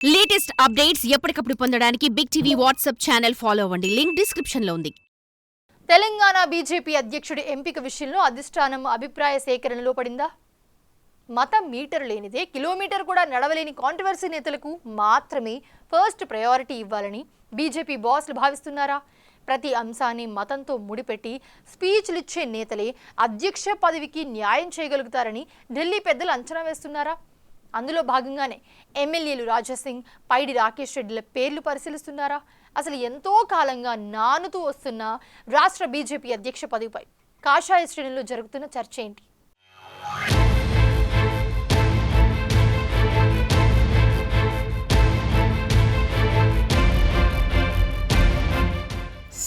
Latest updates ఎప్పటికప్పుడు పొందడానికి big TV WhatsApp channel follow అవ్వండి. లింక్ డిస్క్రిప్షన్ లో ఉంది. తెలంగాణ బీజేపీ అధ్యక్షుడి ఎంపిక విషయంలో అధిష్టానం అభిప్రాయ సేకరణలో పడిందా? మతం మీటర్ లేనిదే కిలోమీటర్ కూడా నడవలేని కాంట్రవర్సీ నేతలకు మాత్రమే ఫస్ట్ ప్రయారిటీ ఇవ్వాలని బీజేపీ బాస్లు భావిస్తున్నారా? ప్రతి అంశాన్ని మతంతో ముడిపెట్టి స్పీచ్లు ఇచ్చే నేతలే అధ్యక్ష పదవికి న్యాయం చేయగలుగుతారని ఢిల్లీ పెద్దలు అంచనా వేస్తున్నారా? అందులో భాగంగానే ఎమ్మెల్యేలు రాజాసింగ్, పైడి రాకేష్ రెడ్డిల పేర్లు పరిశీలిస్తున్నారా? అసలు ఎంతో కాలంగా నానుతూ వస్తున్న రాష్ట్ర బీజేపీ అధ్యక్ష పదవిపై కాషాయ శ్రేణుల్లో జరుగుతున్న చర్చ ఏంటి?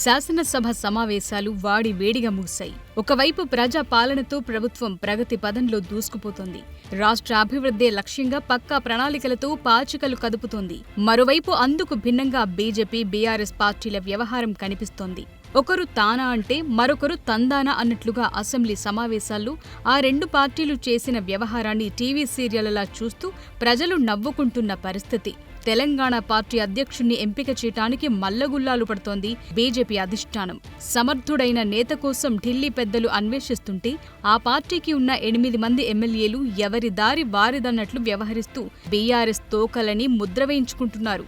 శాసనసభ సమావేశాలు వాడి వేడిగా ముగిశాయి. ఒకవైపు ప్రజా పాలనతో ప్రభుత్వం ప్రగతి పదంలో దూసుకుపోతోంది. రాష్ట్ర అభివృద్ధి లక్ష్యంగా పక్కా ప్రణాళికలతో పాచికలు కదుపుతోంది. మరోవైపు అందుకు భిన్నంగా బీజేపీ, బీఆర్ఎస్ పార్టీల వ్యవహారం కనిపిస్తోంది. ఒకరు తానా అంటే మరొకరు తందానా అన్నట్లుగా అసెంబ్లీ సమావేశాల్లో ఆ రెండు పార్టీలు చేసిన వ్యవహారాన్ని టీవీ సీరియళ్లలా చూస్తూ ప్రజలు నవ్వుకుంటున్న పరిస్థితి. తెలంగాణ పార్టీ అధ్యక్షుణ్ణి ఎంపిక చేయటానికి మల్లగుల్లాలు పడుతోంది బీజేపీ అధిష్టానం. సమర్థుడైన నేత కోసం ఢిల్లీ పెద్దలు అన్వేషిస్తుంటే ఆ పార్టీకి ఉన్న 8 మంది ఎమ్మెల్యేలు ఎవరి దారి వారిదన్నట్లు వ్యవహరిస్తూ బీఆర్ఎస్ తోకలని ముద్ర వేయించుకుంటున్నారు.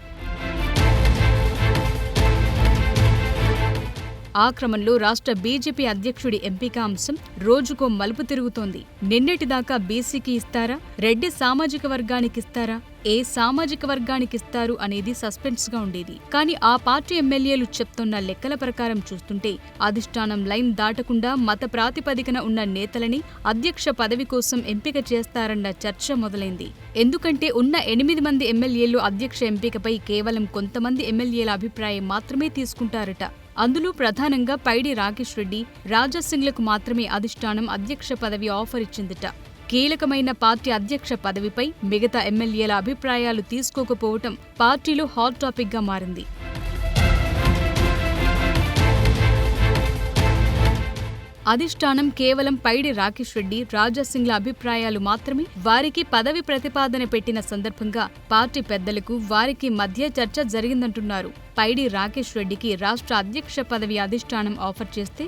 ఆ క్రమంలో రాష్ట్ర బీజేపీ అధ్యక్షుడి ఎంపిక అంశం రోజుకో మలుపు తిరుగుతోంది. నిన్నటిదాకా బీసీకి ఇస్తారా, రెడ్డి సామాజిక వర్గానికిస్తారా, ఏ సామాజిక వర్గానికిస్తారు అనేది సస్పెన్స్ గా ఉండేది. కానీ ఆ పార్టీ ఎమ్మెల్యేలు చెప్తున్న లెక్కల ప్రకారం చూస్తుంటే అధిష్టానం లైన్ దాటకుండా మత ప్రాతిపదికన ఉన్న నేతలని అధ్యక్ష పదవి కోసం ఎంపిక చేస్తారన్న చర్చ మొదలైంది. ఎందుకంటే ఉన్న 8 మంది ఎమ్మెల్యేలు అధ్యక్ష ఎంపికపై కేవలం కొంతమంది ఎమ్మెల్యేల అభిప్రాయం మాత్రమే తీసుకుంటారట. అందులో ప్రధానంగా పైడి రాకేష్ రెడ్డి, రాజాసింగ్లకు మాత్రమే అధిష్టానం అధ్యక్ష పదవి ఆఫర్ ఇచ్చిందట. కీలకమైన పార్టీ అధ్యక్ష పదవిపై మిగతా ఎమ్మెల్యేల అభిప్రాయాలు తీసుకోకపోవటం పార్టీలో హాట్ టాపిక్ గా మారింది. అధిష్టానం కేవలం పైడి రాకేష్ రెడ్డి, రాజాసింగ్ల అభిప్రాయాలు మాత్రమే వారికి పదవి ప్రతిపాదన పెట్టిన సందర్భంగా పార్టీ పెద్దలకు వారికి మధ్య చర్చ జరిగిందంటున్నారు. పైడి రాకేష్ రెడ్డికి రాష్ట్ర అధ్యక్ష పదవి అధిష్టానం ఆఫర్ చేస్తే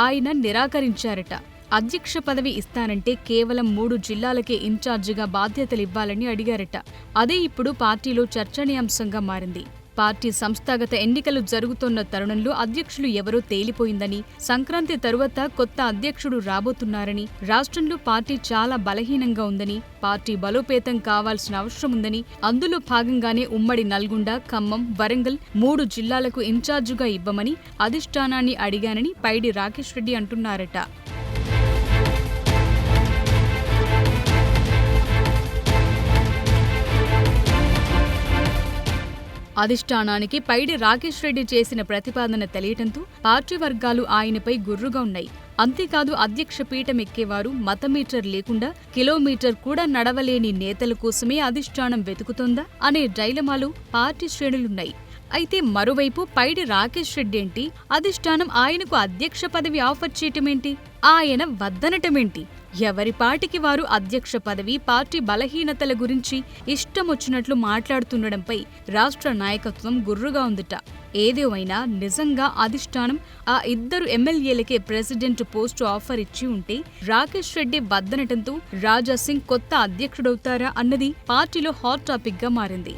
ఆయన నిరాకరించారట. అధ్యక్ష పదవి ఇస్తానంటే కేవలం 3 జిల్లాలకే ఇన్ఛార్జిగా బాధ్యతలివ్వాలని అడిగారట. అదే ఇప్పుడు పార్టీలో చర్చనీయాంశంగా మారింది. పార్టీ సంస్థాగత ఎన్నికలు జరుగుతున్న తరుణంలో అధ్యక్షులు ఎవరో తేలిపోయిందని, సంక్రాంతి తరువాత కొత్త అధ్యక్షుడు రాబోతున్నారని, రాష్ట్రంలో పార్టీ చాలా బలహీనంగా ఉందని, పార్టీ బలోపేతం కావాల్సిన అవసరం ఉందని, అందులో భాగంగానే ఉమ్మడి నల్గొండ, ఖమ్మం, వరంగల్ 3 జిల్లాలకు ఇన్ఛార్జిగా ఇవ్వమని అధిష్టానాన్ని అడిగానని పైడి రాకేష్ రెడ్డి అంటున్నారట. అధిష్టానానికి పైడి రాకేష్ రెడ్డి చేసిన ప్రతిపాదన తెలియటంతో పార్టీ వర్గాలు ఆయనపై గుర్రుగా ఉన్నాయి. అంతేకాదు అధ్యక్ష పీఠం ఎక్కేవారు మతమీటర్ లేకుండా కిలోమీటర్ కూడా నడవలేని నేతల కోసమే అధిష్టానం వెతుకుతోందా అనే డైలమాలు పార్టీ శ్రేణులున్నాయి. అయితే మరోవైపు పైడి రాకేష్ రెడ్డి ఏంటి, అధిష్టానం ఆయనకు అధ్యక్ష పదవి ఆఫర్ చేయటమేంటి, ఆయన వద్దనటమేంటి? ఎవరి పాటికి వారు అధ్యక్ష పదవి, పార్టీ బలహీనతల గురించి ఇష్టమొచ్చినట్లు మాట్లాడుతుండడంపై రాష్ట్ర నాయకత్వం గుర్రుగా ఉందట. ఏదేమైనా నిజంగా అధిష్టానం ఆ 2 ఎమ్మెల్యేలకే ప్రెసిడెంట్ పోస్టు ఆఫర్ ఇచ్చి ఉంటే రాకేష్ రెడ్డి వద్దనటంతో రాజాసింగ్ కొత్త అధ్యక్షుడవుతారా అన్నది పార్టీలో హాట్ టాపిక్ గా మారింది.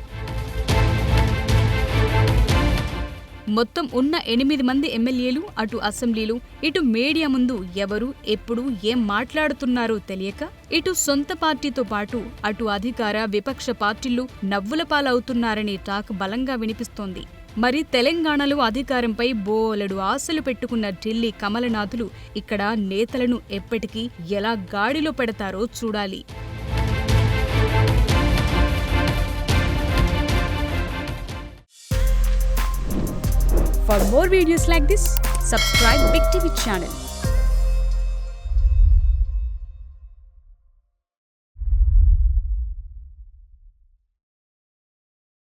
మొత్తం ఉన్న 8 మంది ఎమ్మెల్యేలు అటు అసెంబ్లీలు, ఇటు మీడియా ముందు ఎవరు ఎప్పుడు ఏం మాట్లాడుతున్నారో తెలియక ఇటు సొంత పార్టీతో పాటు అటు అధికార, విపక్ష పార్టీలు నవ్వుల పాలవుతున్నారనే టాక్ బలంగా వినిపిస్తోంది. మరి తెలంగాణలో అధికారంపై బోలెడు ఆశలు పెట్టుకున్న ఢిల్లీ కమలనాథులు ఇక్కడ నేతలను ఎప్పటికీ ఎలా గాడిలో పెడతారో చూడాలి. For more videos like this, subscribe Big TV channel.